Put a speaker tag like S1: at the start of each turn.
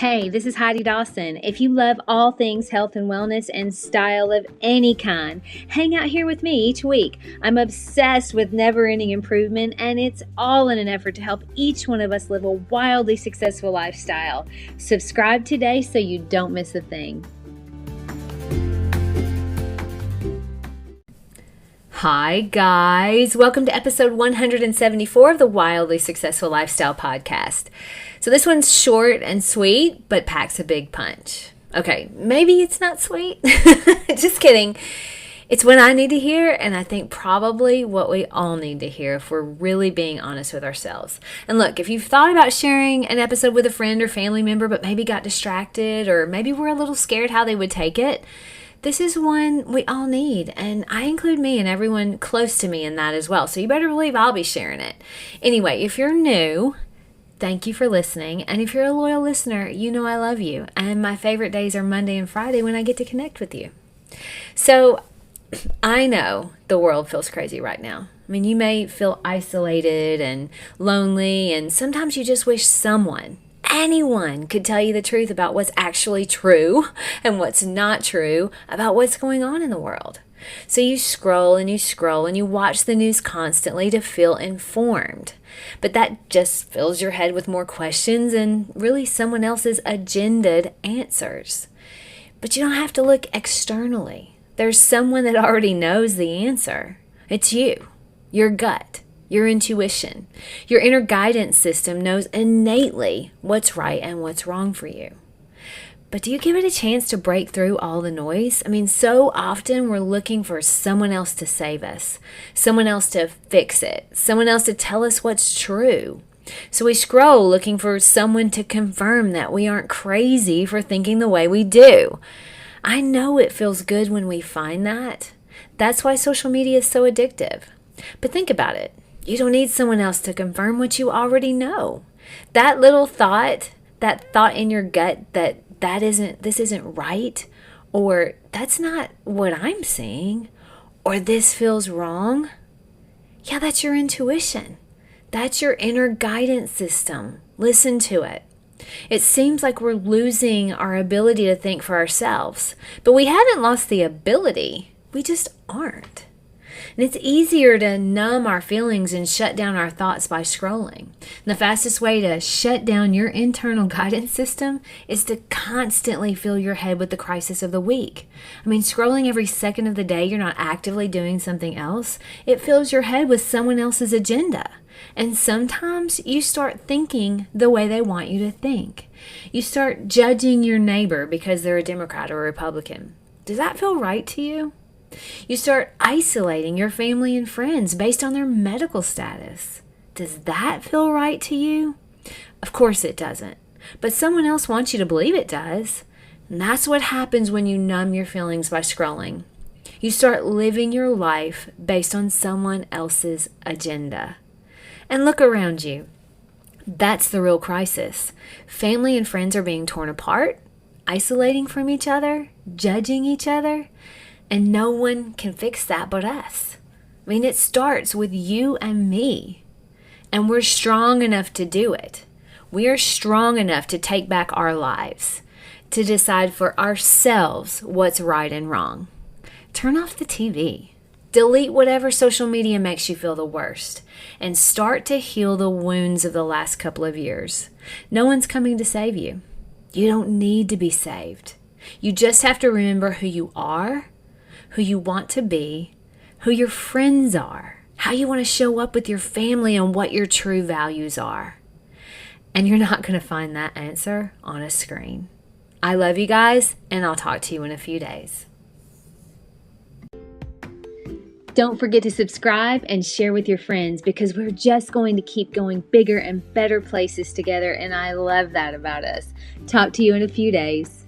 S1: Hey, this is Heidi Dawson. If you love all things health and wellness and style of any kind, hang out here with me each week. I'm obsessed with never-ending improvement, and it's all in an effort to help each one of us live a wildly successful lifestyle. Subscribe today so you don't miss a thing. Hi guys, welcome to episode 174 of the Wildly Successful Lifestyle Podcast. So this one's short and sweet, but packs a big punch. Okay, maybe it's not sweet. Just kidding. It's what I need to hear, and I think probably what we all need to hear if we're really being honest with ourselves. And look, if you've thought about sharing an episode with a friend or family member, but maybe got distracted, or maybe were a little scared how they would take it, this is one we all need, and I include me and everyone close to me in that as well, so you better believe I'll be sharing it. Anyway, if you're new, thank you for listening, and if you're a loyal listener, you know I love you, and my favorite days are Monday and Friday when I get to connect with you. So, I know the world feels crazy right now. I mean, you may feel isolated and lonely, and sometimes you just wish anyone could tell you the truth about what's actually true and what's not true about what's going on in the world. So you scroll and you watch the news constantly to feel informed. But that just fills your head with more questions and really someone else's agendaed answers. But you don't have to look externally. There's someone that already knows the answer. It's you, your gut. Your intuition, your inner guidance system knows innately what's right and what's wrong for you. But do you give it a chance to break through all the noise? I mean, so often we're looking for someone else to save us, someone else to fix it, someone else to tell us what's true. So we scroll looking for someone to confirm that we aren't crazy for thinking the way we do. I know it feels good when we find that. That's why social media is so addictive. But think about it. You don't need someone else to confirm what you already know. That little thought, that thought in your gut this isn't right, or that's not what I'm seeing, or this feels wrong. Yeah, that's your intuition. That's your inner guidance system. Listen to it. It seems like we're losing our ability to think for ourselves, but we haven't lost the ability. We just aren't. And it's easier to numb our feelings and shut down our thoughts by scrolling. And the fastest way to shut down your internal guidance system is to constantly fill your head with the crisis of the week. I mean, scrolling every second of the day, you're not actively doing something else. It fills your head with someone else's agenda. And sometimes you start thinking the way they want you to think. You start judging your neighbor because they're a Democrat or a Republican. Does that feel right to you? You start isolating your family and friends based on their medical status. Does that feel right to you? Of course it doesn't. But someone else wants you to believe it does. And that's what happens when you numb your feelings by scrolling. You start living your life based on someone else's agenda. And look around you. That's the real crisis. Family and friends are being torn apart, isolating from each other, judging each other. And no one can fix that but us. I mean, it starts with you and me. And we're strong enough to do it. We are strong enough to take back our lives, to decide for ourselves what's right and wrong. Turn off the TV. Delete whatever social media makes you feel the worst. And start to heal the wounds of the last couple of years. No one's coming to save you. You don't need to be saved. You just have to remember who you are, who you want to be, who your friends are, how you want to show up with your family, and what your true values are. And you're not going to find that answer on a screen. I love you guys, and I'll talk to you in a few days. Don't forget to subscribe and share with your friends, because we're just going to keep going bigger and better places together, and I love that about us. Talk to you in a few days.